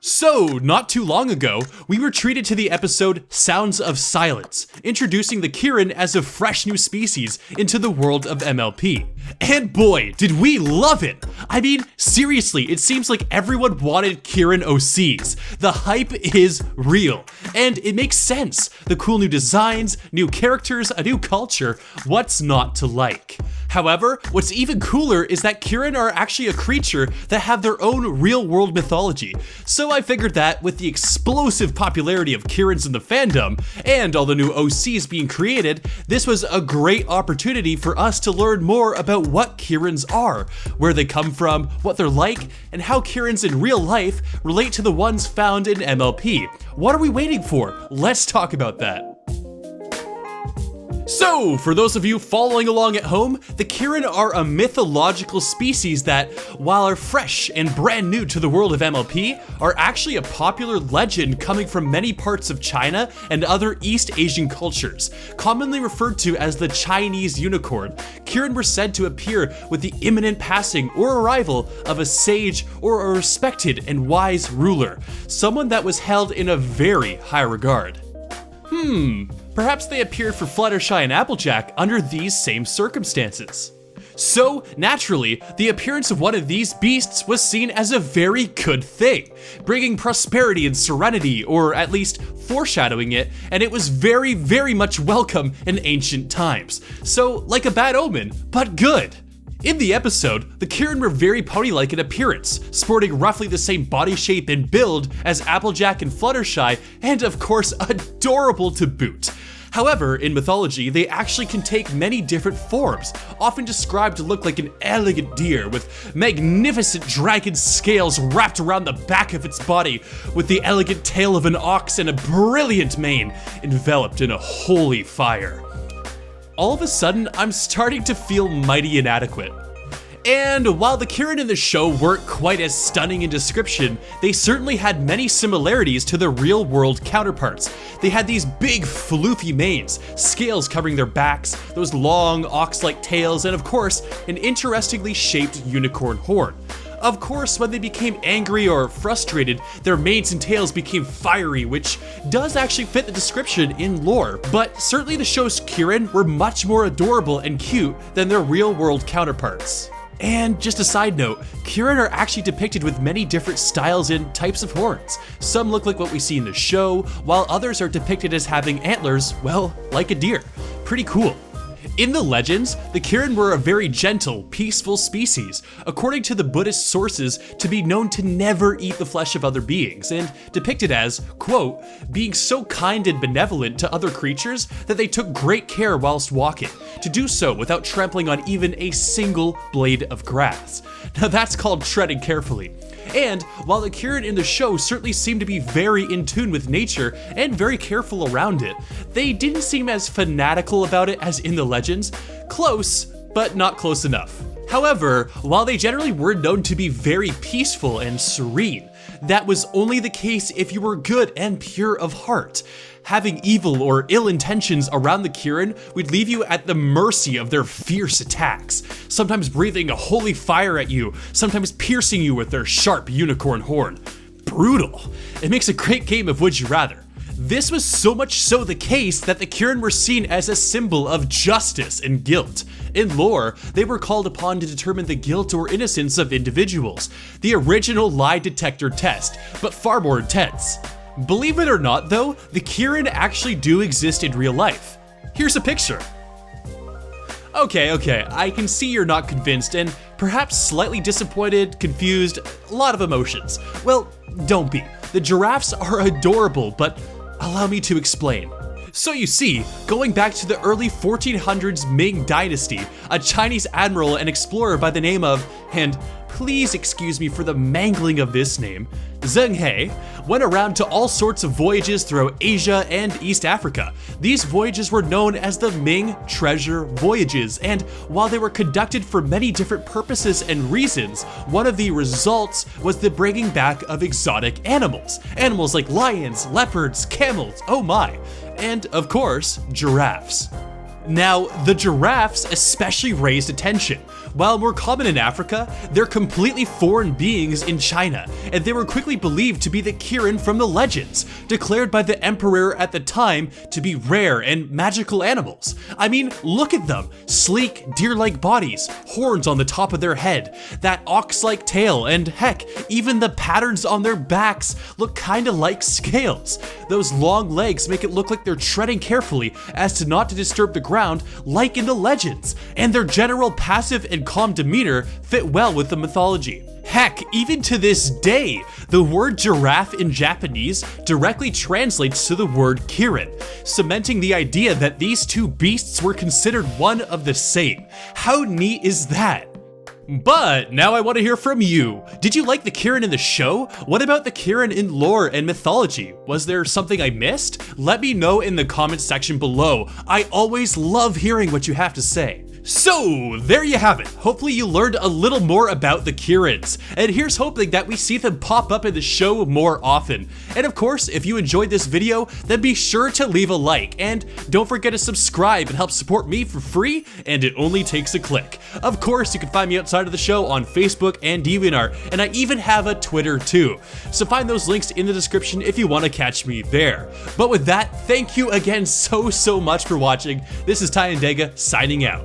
So, not too long ago, we were treated to the episode Sounds of Silence, introducing the Kirin as a fresh new species into the world of MLP. And boy, did we love it! I mean, seriously, it seems like everyone wanted Kirin OCs. The hype is real, and it makes sense. The cool new designs, new characters, a new culture, what's not to like? However, what's even cooler is that Kirin are actually a creature that have their own real-world mythology. So I figured that with the explosive popularity of Kirins in the fandom, and all the new OCs being created, this was a great opportunity for us to learn more about what Kirins are, where they come from, what they're like, and how Kirins in real life relate to the ones found in MLP. What are we waiting for? Let's talk about that. So, for those of you following along at home, the Kirin are a mythological species that, while are fresh and brand new to the world of MLP, are actually a popular legend coming from many parts of China and other East Asian cultures. Commonly referred to as the Chinese unicorn, Kirin were said to appear with the imminent passing or arrival of a sage or a respected and wise ruler, someone that was held in a very high regard. Perhaps they appeared for Fluttershy and Applejack under these same circumstances. So, naturally, the appearance of one of these beasts was seen as a very good thing, bringing prosperity and serenity, or at least foreshadowing it, and it was very, very much welcome in ancient times. So, like a bad omen, but good. In the episode, the Kirin were very pony-like in appearance, sporting roughly the same body shape and build as Applejack and Fluttershy, and of course, adorable to boot. However, in mythology, they actually can take many different forms, often described to look like an elegant deer with magnificent dragon scales wrapped around the back of its body, with the elegant tail of an ox and a brilliant mane enveloped in a holy fire. All of a sudden, I'm starting to feel mighty inadequate. And while the Kirin in the show weren't quite as stunning in description, they certainly had many similarities to their real-world counterparts. They had these big floofy manes, scales covering their backs, those long ox-like tails, and of course, an interestingly shaped unicorn horn. Of course, when they became angry or frustrated, their manes and tails became fiery, which does actually fit the description in lore, but certainly the show's Kirin were much more adorable and cute than their real-world counterparts. And just a side note, Kirin are actually depicted with many different styles and types of horns. Some look like what we see in the show, while others are depicted as having antlers, well, like a deer. Pretty cool. In the legends, the Kirin were a very gentle, peaceful species, according to the Buddhist sources to be known to never eat the flesh of other beings, and depicted as, quote, being so kind and benevolent to other creatures that they took great care whilst walking, to do so without trampling on even a single blade of grass. Now that's called treading carefully. And while the Kirin in the show certainly seemed to be very in tune with nature and very careful around it, they didn't seem as fanatical about it as in the legends. Close, but not close enough. However, while they generally were known to be very peaceful and serene, that was only the case if you were good and pure of heart. Having evil or ill intentions around the Kirin would leave you at the mercy of their fierce attacks, sometimes breathing a holy fire at you, sometimes piercing you with their sharp unicorn horn. Brutal. It makes a great game of Would You Rather. This was so much so the case that the Kirin were seen as a symbol of justice and guilt. In lore, they were called upon to determine the guilt or innocence of individuals, the original lie detector test, but far more intense. Believe it or not though, the Kirin actually do exist in real life. Here's a picture. Okay, I can see you're not convinced and perhaps slightly disappointed, confused, a lot of emotions. Well, don't be. The giraffes are adorable, but allow me to explain. So you see, going back to the early 1400s Ming Dynasty, a Chinese admiral and explorer by the name of, and please excuse me for the mangling of this name, Zheng He, went around to all sorts of voyages throughout Asia and East Africa. These voyages were known as the Ming Treasure Voyages, and while they were conducted for many different purposes and reasons, one of the results was the bringing back of exotic animals. Animals like lions, leopards, camels, oh my, and of course, giraffes. Now, the giraffes especially raised attention. While more common in Africa, they're completely foreign beings in China, and they were quickly believed to be the Kirin from the legends, declared by the emperor at the time to be rare and magical animals. I mean, look at them. Sleek, deer-like bodies, horns on the top of their head, that ox-like tail, and heck, even the patterns on their backs look kinda like scales. Those long legs make it look like they're treading carefully as to not to disturb the ground like in the legends, and their general passive and calm demeanor fit well with the mythology. Heck, even to this day, the word giraffe in Japanese directly translates to the word Kirin, cementing the idea that these two beasts were considered one of the same. How neat is that? But now I want to hear from you. Did you like the Kirin in the show? What about the Kirin in lore and mythology? Was there something I missed? Let me know in the comments section below. I always love hearing what you have to say. So, there you have it. Hopefully you learned a little more about the Kirins, and here's hoping that we see them pop up in the show more often. And of course, if you enjoyed this video, then be sure to leave a like, and don't forget to subscribe and help support me for free, and it only takes a click. Of course, you can find me outside of the show on Facebook and DeviantArt, and I even have a Twitter too. So find those links in the description if you want to catch me there. But with that, thank you again so much for watching. This is Tyandaga signing out.